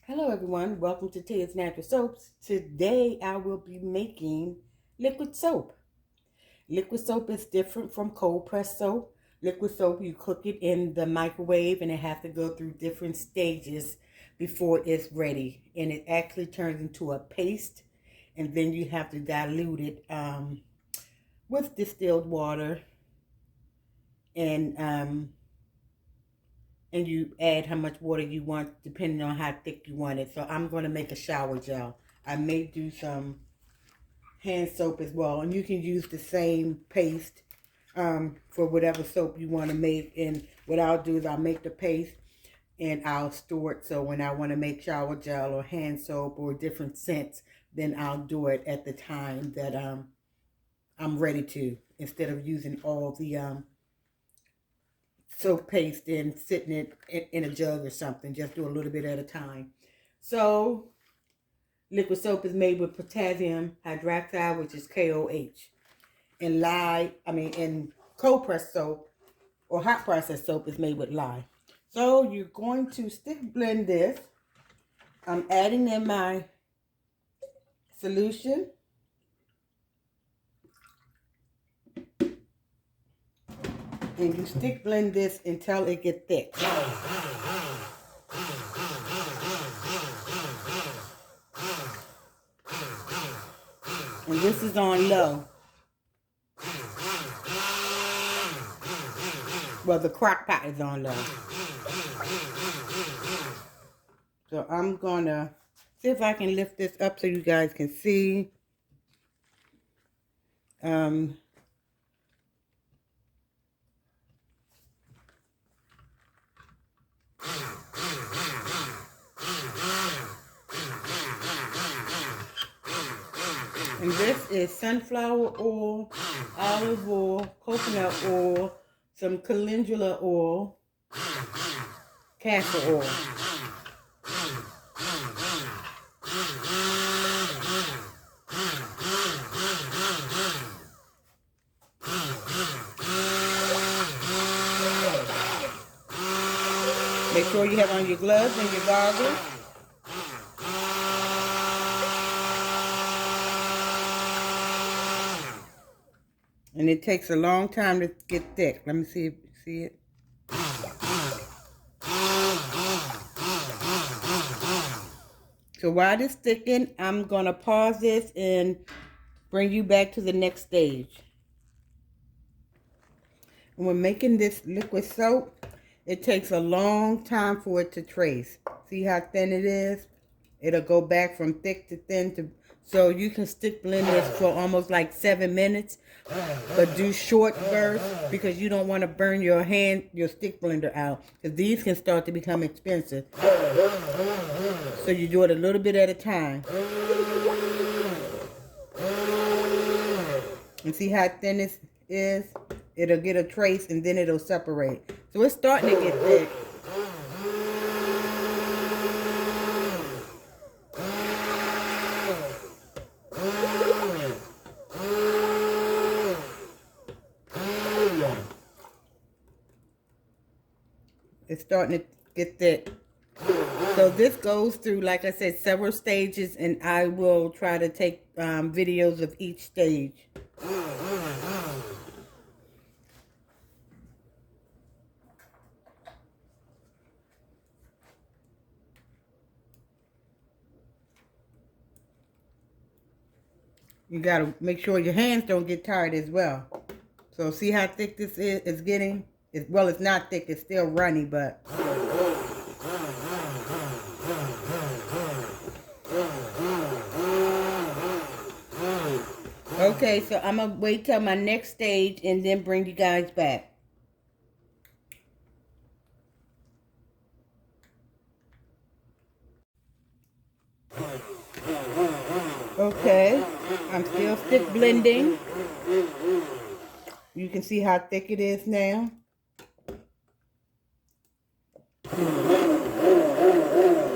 Hello everyone, welcome to Tia's Natural Soaps. Today I will be making liquid soap. Liquid soap is different from cold pressed soap. Liquid soap, you cook it in the microwave and it has to go through different stages before it's ready. And it actually turns into a paste, and then you have to dilute it with distilled water, and you add how much water you want depending on how thick you want it. So I'm going to make a shower gel. I may do some hand soap as well, and you can use the same paste for whatever soap you want to make. And what I'll do is I'll make the paste and I'll store it, so when I want to make shower gel or hand soap or different scents, then I'll do it at the time that I'm ready to, instead of using all the soap paste and sitting it in a jug or something. Just do a little bit at a time. So liquid soap is made with potassium hydroxide, which is KOH. And and cold pressed soap or hot processed soap is made with lye. So you're going to stick blend this. I'm adding in my solution. And you stick blend this until it gets thick. And this is on low. Well, the crock pot is on low. So I'm gonna see if I can lift this up so you guys can see. And this is sunflower oil, olive oil, coconut oil, some calendula oil, castor oil. Make sure you have on your gloves and your goggles. And it takes a long time to get thick. Let me see it. So while it's thickening, I'm going to pause this and bring you back to the next stage. When we're making this liquid soap, it takes a long time for it to trace. See how thin it is? It'll go back from thick to thin so you can stick blend this for almost like 7 minutes, but do short bursts because you don't want to burn your stick blender out, because these can start to become expensive. So you do it a little bit at a time. And see how thin this is? It'll get a trace and then it'll separate. So it's starting to get thick. It's starting to get thick. So this goes through, like I said, several stages, and I will try to take videos of each stage. You gotta make sure your hands don't get tired as well. So see how thick this is? It's getting. Well, it's not thick. It's still runny, but. Okay, so I'm gonna wait till my next stage and then bring you guys back. Okay, I'm still stick blending. You can see how thick it is now.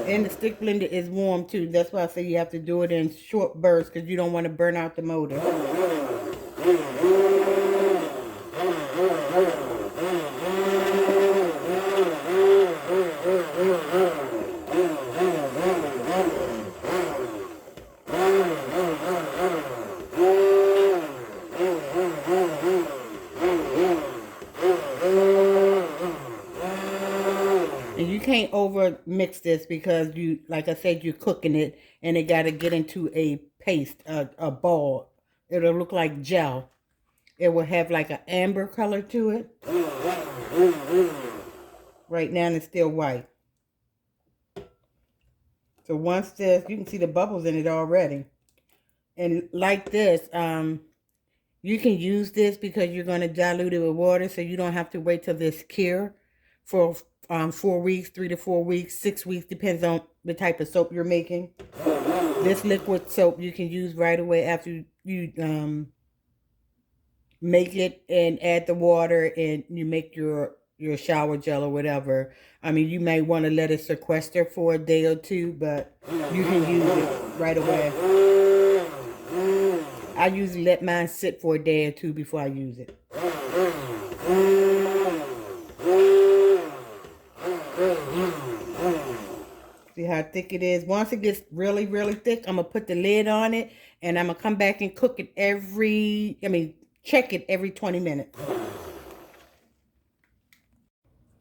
And the stick blender is warm too. That's why I say you have to do it in short bursts, because you don't want to burn out the motor. over mix this because you, like I said, you're cooking it and it got to get into a paste, a ball. It'll look like gel. It will have like an amber color to it. Right now it's still white. So once this, you can see the bubbles in it already. And like this, you can use this because you're going to dilute it with water, so you don't have to wait till this cure for 4 weeks, 3 to 4 weeks, 6 weeks, depends on the type of soap you're making. This liquid soap you can use right away after you make it and add the water and you make your shower gel or whatever. I mean, you may want to let it sequester for a day or two, but you can use it right away. I usually let mine sit for a day or two before I use it. See how thick it is? Once it gets really, really thick, I'm going to put the lid on it and I'm going to come back and cook it check it every 20 minutes.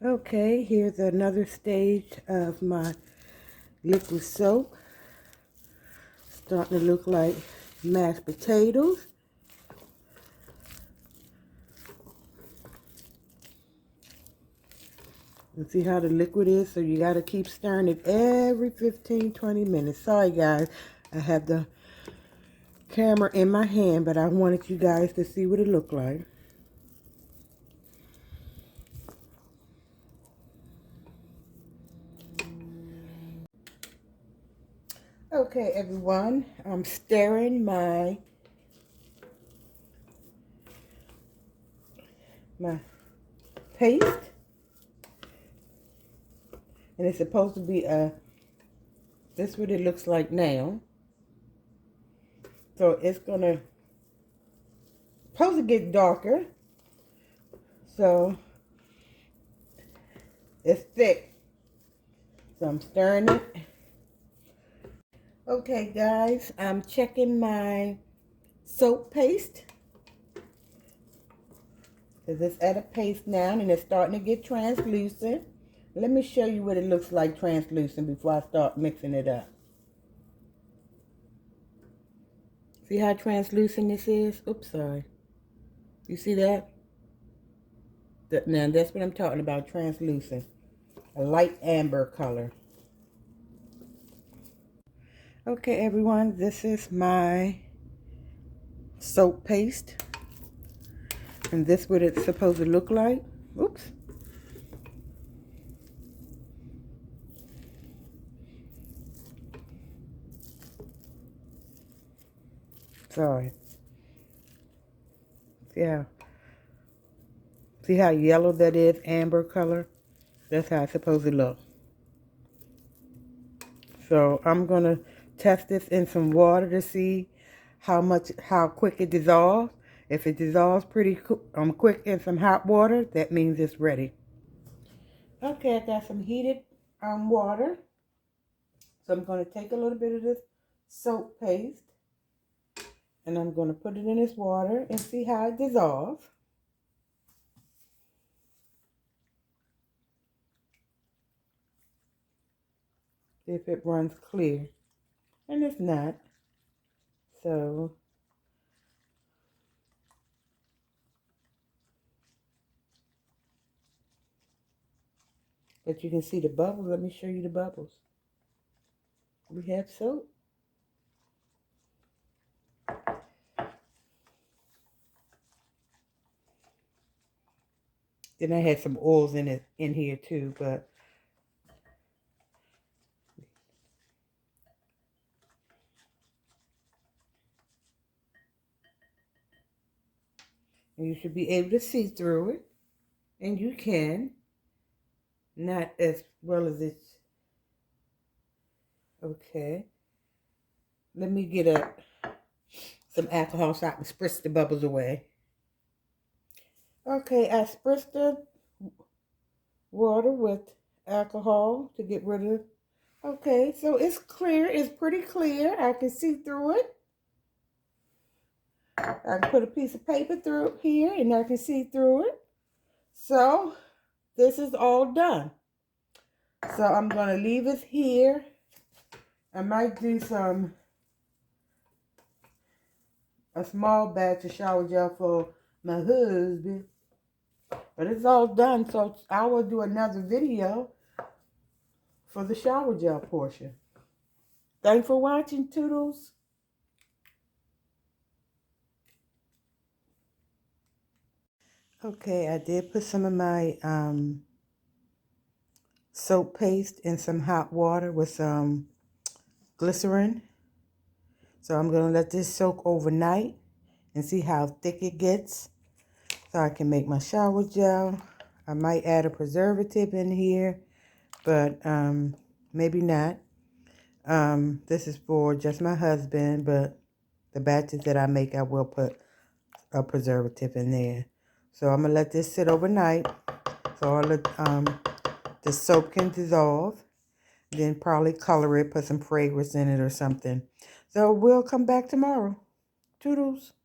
Okay, here's another stage of my liquid soap. Starting to look like mashed potatoes. And see how the liquid is? So you got to keep stirring it every 15-20 minutes. Sorry guys, I have the camera in my hand, but I wanted you guys to see what it looked like. Okay, everyone, I'm stirring my paste, and it's supposed to be this is what it looks like now. So it's supposed to get darker. So it's thick. So I'm stirring it. Okay, guys, I'm checking my soap paste. Because it's at a paste now and it's starting to get translucent. Let me show you what it looks like translucent before I start mixing it up. See how translucent this is? Oops, sorry. You see that? Now that's what I'm talking about, translucent. A light amber color. Okay, everyone, this is my soap paste. And this is what it's supposed to look like. Oops. Sorry. See how yellow that is? Amber color? That's how it's supposed to look. So I'm going to test this in some water to see how quick it dissolves. If it dissolves pretty quick in some hot water, that means it's ready. Okay, I got some heated water. So I'm going to take a little bit of this soap paste and I'm going to put it in this water and see how it dissolves. See if it runs clear. And it's not. So but you can see the bubbles. Let me show you the bubbles. We have soap. Then I had some oils in here too, but you should be able to see through it. And you can. Not as well as it's. Okay. Let me get some alcohol so I can spritz the bubbles away. Okay, I spritzed the water with alcohol to get rid of. Okay, so it's clear. It's pretty clear. I can see through it. I can put a piece of paper through here and I can see through it. So this is all done. So I'm going to leave it here. I might do a small batch of shower gel for my husband. But it's all done, so I will do another video for the shower gel portion. Thanks for watching, Toodles. Okay, I did put some of my soap paste in some hot water with some glycerin. So I'm going to let this soak overnight and see how thick it gets so I can make my shower gel. I might add a preservative in here, but maybe not. This is for just my husband, but the batches that I make, I will put a preservative in there. So I'm going to let this sit overnight so all the soap can dissolve. Then probably color it, put some fragrance in it or something. So we'll come back tomorrow. Toodles.